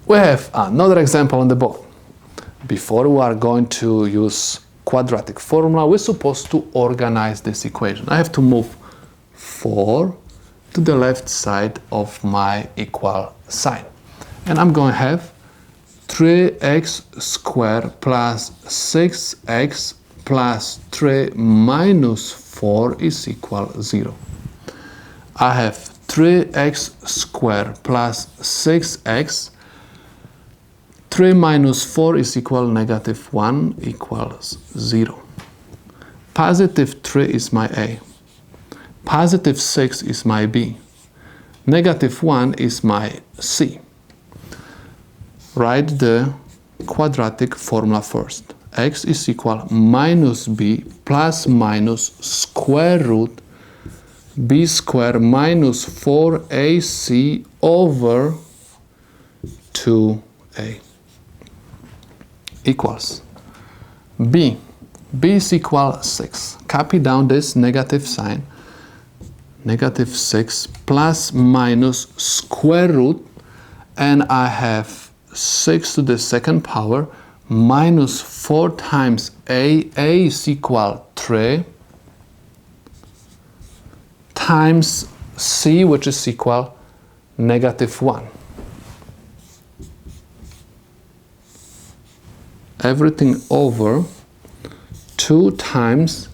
We have another example on the board. Before we are going to use quadratic formula, we're supposed to organize this equation. I have to move 4 to the left side of my equal sign. And I'm going to have 3x squared plus 6x plus 3 minus 4 is equal 0. I have 3x squared plus 6x. 3 minus 4 is equal negative 1 equals 0. Positive 3 is my A. Positive 6 is my B. Negative 1 is my C. Write the quadratic formula first. X is equal minus B plus minus square root B squared minus 4AC over 2A. Equals B. B is equal 6. Copy down this negative sign. Negative 6 plus minus square root, and I have 6 to the second power minus 4 times A. A is equal 3 times C, which is equal negative 1. Everything over 2 times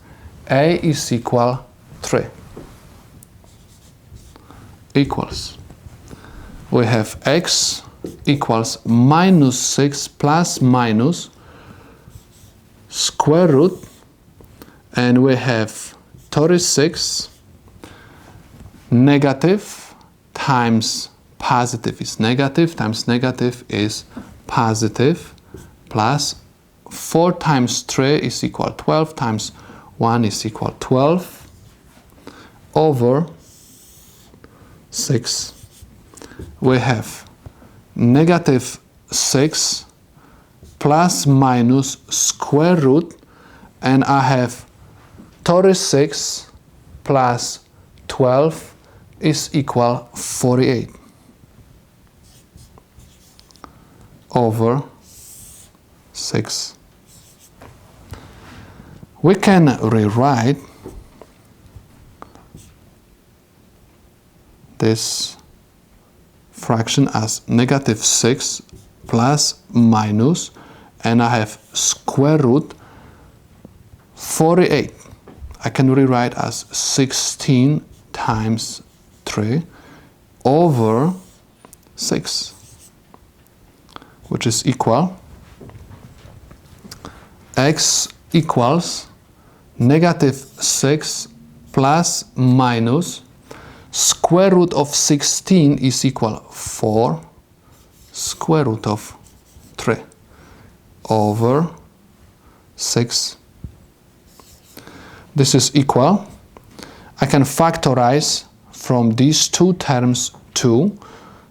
A is equal 3. Equals. We have X equals minus 6 plus minus square root, and we have 36 negative times positive is negative times negative is positive plus 4 times 3 is equal 12 times 1 is equal 12 over 6. We have negative 6 plus minus square root, and I have 36 plus 12 is equal 48 over 6. We can rewrite this fraction as negative 6 plus minus, and I have square root 48. I can rewrite as 16 times 3 over 6, which is equal X equals negative 6 plus minus square root of 16 is equal 4 square root of 3 over 6. This is equal. I can factorize from these two terms 2.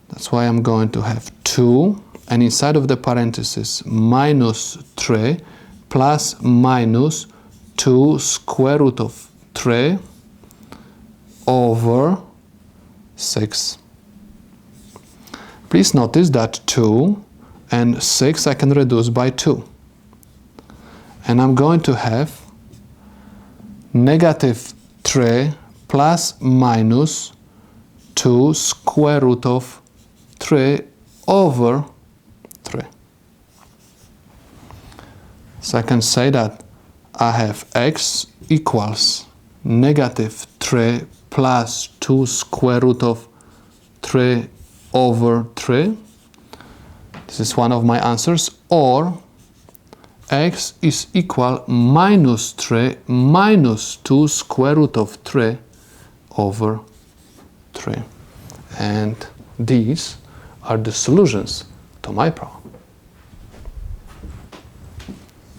That's why I'm going to have 2, and inside of the parenthesis minus 3 plus minus 2 square root of 3 over 6. Please notice that 2 and 6 I can reduce by 2. And I'm going to have negative 3 plus minus 2 square root of 3 over 3. So I can say that I have X equals negative 3 plus 2 square root of 3 over 3. This is one of my answers. Or X is equal minus 3 minus 2 square root of 3 over 3. And these are the solutions to my problem.